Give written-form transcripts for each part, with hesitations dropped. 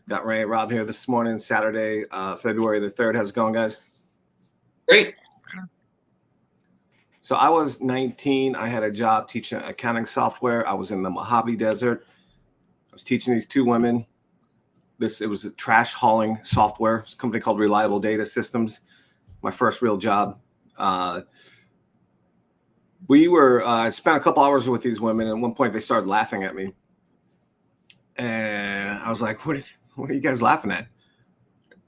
Got Ray and Rob here this morning, Saturday, February the 3rd. How's it going, guys? Great. So I was 19. I had a job teaching accounting software. I was in the Mojave Desert. I was teaching these two women. It was a trash hauling software. It's a company called Reliable Data Systems. My first real job. I spent a couple hours with these women. At one point, they started laughing at me. And I was like, what are you guys laughing at?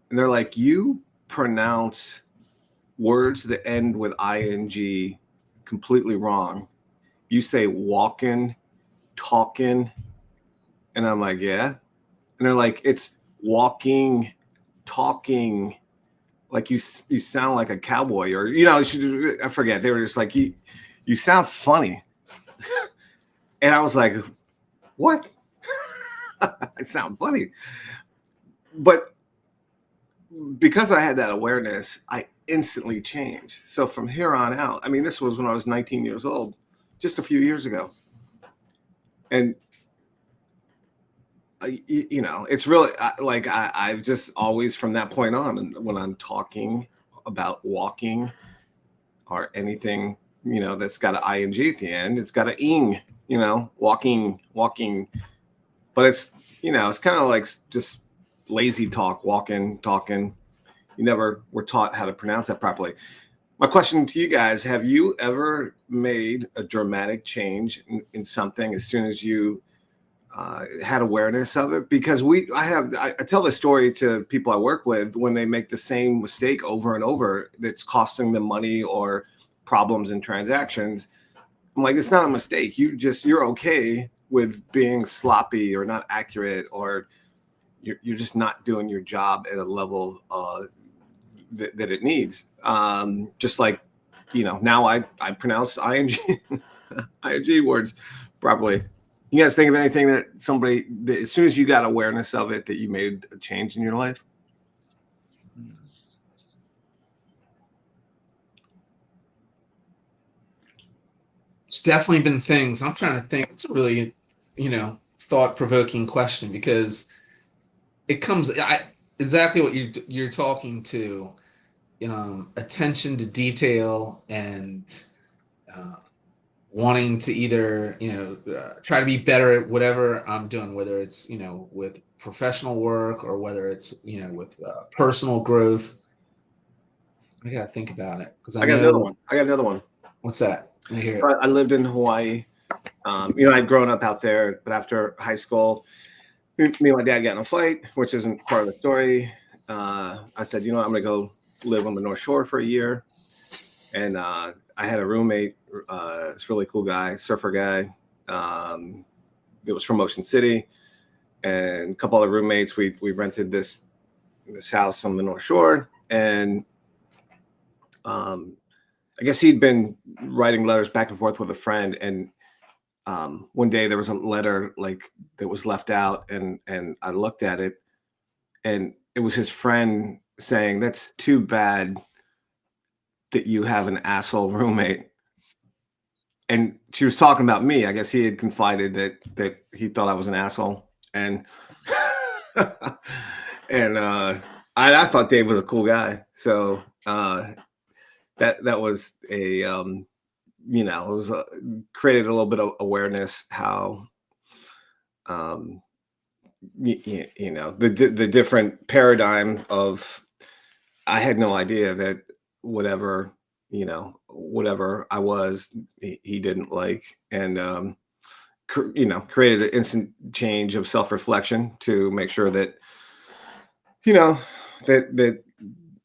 And they're like, you pronounce words that end with ing completely wrong. You say walking, talking. And I'm like, yeah. And they're like, it's walking, talking. Like you sound like a cowboy, or, I forget. They were just like, you sound funny. And I was like, what? I sound funny. But because I had that awareness, I instantly changed. So from here on out, I mean, this was when I was 19 years old, just a few years ago. And, it's really like I've just always, from that point on, when I'm talking about walking or anything, that's got an ing at the end, it's got an ing, walking. But it's, it's kind of like just lazy talk, walking, talking. You never were taught how to pronounce that properly. My question to you guys, have you ever made a dramatic change in something as soon as you had awareness of it? Because I tell this story to people I work with when they make the same mistake over and over that's costing them money or problems in transactions. I'm like, it's not a mistake. You're okay with being sloppy or not accurate, or you're just not doing your job at a level that it needs. Just like, now I pronounce ing ing words properly. You guys think of anything that as soon as you got awareness of it, that you made a change in your life? It's definitely been things. I'm trying to think. It's a really, thought-provoking question, because it comes exactly what you're talking to, attention to detail and wanting to either, try to be better at whatever I'm doing, whether it's, with professional work or whether it's, with personal growth. I gotta think about it, because I got another one. What's that? Let me hear it. I lived in Hawaii. I'd grown up out there, but after high school, me and my dad got in a fight, which isn't part of the story. I said, I'm going to go live on the North Shore for a year. And I had a roommate, this really cool guy, surfer guy, that was from Ocean City. And a couple other roommates, we rented this house on the North Shore. And I guess he'd been writing letters back and forth with a friend. And one day there was a letter that was left out, and I looked at it, and it was his friend saying, "That's too bad that you have an asshole roommate." And she was talking about me. I guess he had confided that he thought I was an asshole, and and I thought Dave was a cool guy. So that was a it was created a little bit of awareness how the different paradigm of, I had no idea that whatever I was, he didn't like, and created an instant change of self-reflection to make sure that that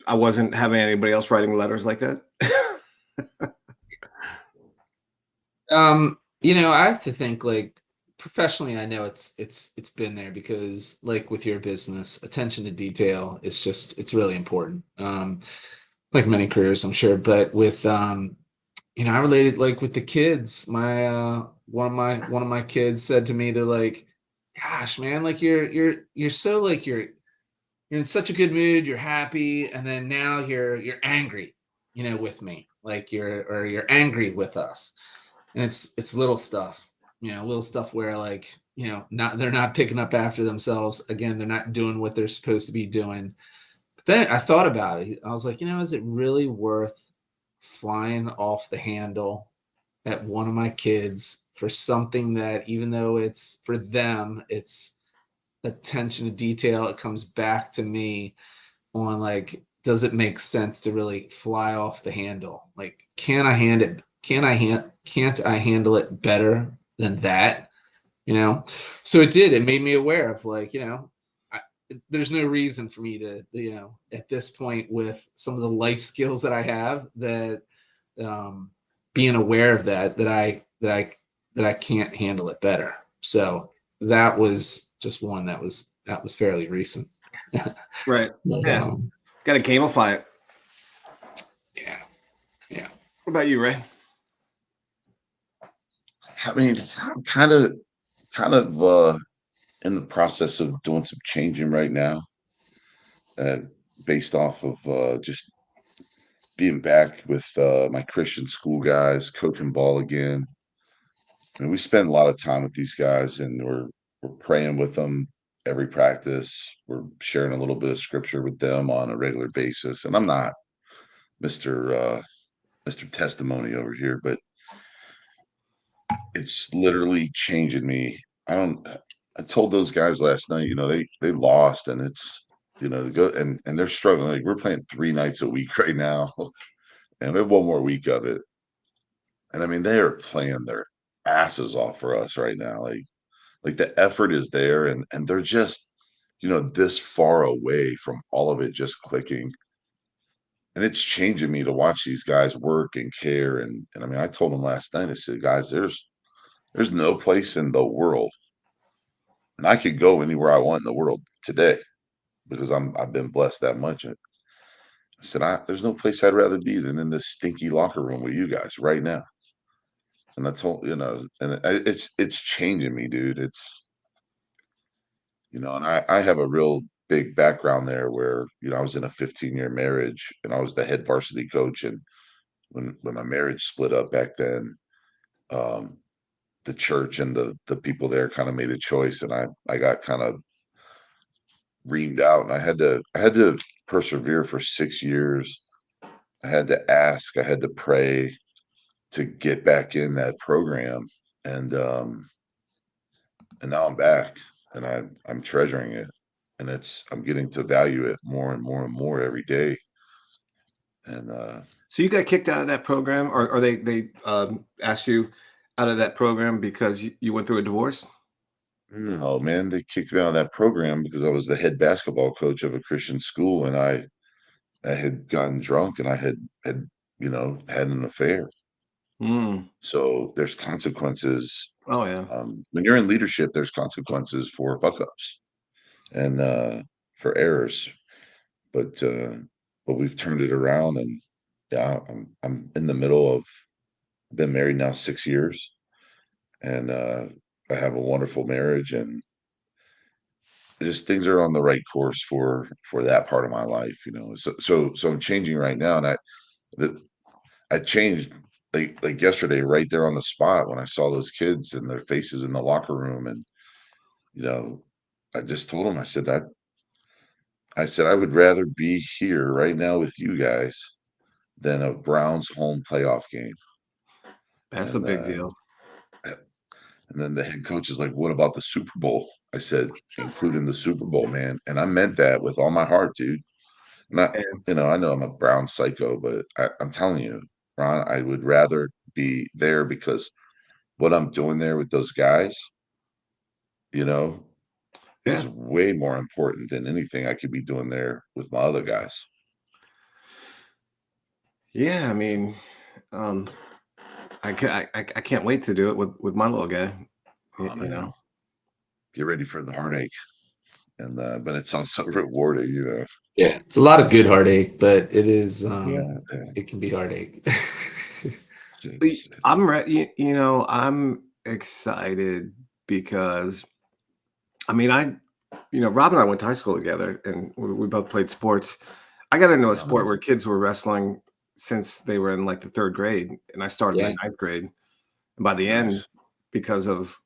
I wasn't having anybody else writing letters like that. I have to think, like, professionally, I know it's been there, because, like, with your business, attention to detail is it's really important. Like many careers, I'm sure, but with I related, like, with the kids. My one of my kids said to me, they're like, "Gosh, man, like, you're so, like, you're in such a good mood, you're happy, and then now you're angry, with me, like, you're angry with us." And it's little stuff, little stuff where like, they're not picking up after themselves. Again, they're not doing what they're supposed to be doing. But then I thought about it. I was like, is it really worth flying off the handle at one of my kids for something that, even though it's for them, it's attention to detail, it comes back to me on like, does it make sense to really fly off the handle? Like, can't I handle it better than that? So it made me aware of like, there's no reason for me to, at this point, with some of the life skills that I have, that being aware of that I can't handle it better. So that was just one that was fairly recent. Right. But, Yeah. Got to gamify it. Yeah. What about you, Ray? I mean, I'm kind of in the process of doing some changing right now, uh, based off of just being back with my Christian school guys, coaching ball again. And we spend a lot of time with these guys, and we're praying with them every practice. We're sharing a little bit of scripture with them on a regular basis. And I'm not Mr. Testimony over here, but it's literally changing me. I told those guys last night, they lost, and it's, to go and they're struggling. Like, we're playing 3 nights a week right now, and we have one more week of it. And I mean, they are playing their asses off for us right now. Like the effort is there, and they're just, this far away from all of it just clicking. And it's changing me to watch these guys work and care. And I mean, I told them last night, I said, guys, there's no place in the world, and I could go anywhere I want in the world today because I've been blessed that much. I said, there's no place I'd rather be than in this stinky locker room with you guys right now. And that's all, and it's changing me, dude. It's, and I have a real big background there where, I was in a 15-year marriage, and I was the head varsity coach. And when my marriage split up back then, um, the church and the people there kind of made a choice, and I got kind of reamed out, and I had to persevere for 6 years. I had to ask, I had to pray to get back in that program. And now I'm back, and I'm treasuring it, and I'm getting to value it more and more and more every day. And So you got kicked out of that program, or they asked you out of that program because you went through a divorce? oh man, they kicked me out of that program because I was the head basketball coach of a Christian school, and I had gotten drunk, and I had had an affair. Mm. So there's consequences. Oh yeah. When you're in leadership, there's consequences for fuck ups and for errors. But we've turned it around, and yeah, I'm in the middle of, been married now 6 years, and I have a wonderful marriage, and just things are on the right course for that part of my life. So I'm changing right now, and I changed like yesterday, right there on the spot, when I saw those kids and their faces in the locker room. And I just told them, I said I would rather be here right now with you guys than a Browns home playoff game. That's a And big deal. and then the head coach is like, "What about the Super Bowl?" I said, "Including the Super Bowl, man." And I meant that with all my heart, dude. Not, And I know I'm a Brown psycho, but I'm telling you, Ron, I would rather be there, because what I'm doing there with those guys, you know, yeah, is way more important than anything I could be doing there with my other guys. yeah. I mean, um, I can't wait to do it with my little guy. Oh man, get ready for the heartache, and but it's also rewarding. Yeah, it's a lot of good heartache, but it is Yeah, it can be heartache. I'm ready. I'm excited because I mean, Rob and I went to high school together, and we both played sports. I got into a sport where kids were wrestling since they were in like the third grade, and I started Yeah. in ninth grade. And by the end, nice. because of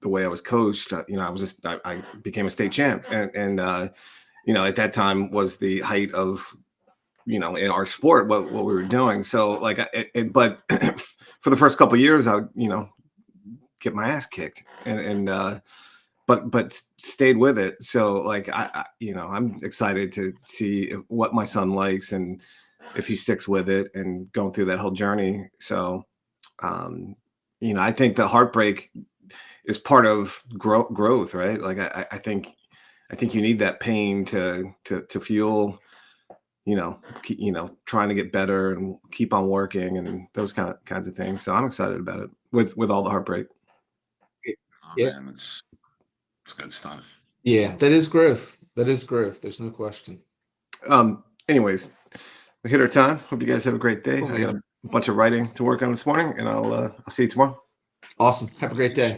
the way I was coached. I became a state champ, and at that time was the height of, in our sport, what we were doing. So like, but for the first couple of years, I would, get my ass kicked, but stayed with it. So like, I'm excited to see what my son likes and if he sticks with it and going through that whole journey. So, I think the heartbreak is part of growth, right? Like I think you need that pain to fuel, trying to get better and keep on working and those kinds of things. So I'm excited about it with all the heartbreak. Oh Yeah. man, it's good stuff. Yeah, that is growth. That is growth. There's no question. Anyways, we hit our time. Hope you guys have a great day. Cool, I got man. a bunch of writing to work on this morning, and I'll see you tomorrow. Awesome. Have a great day.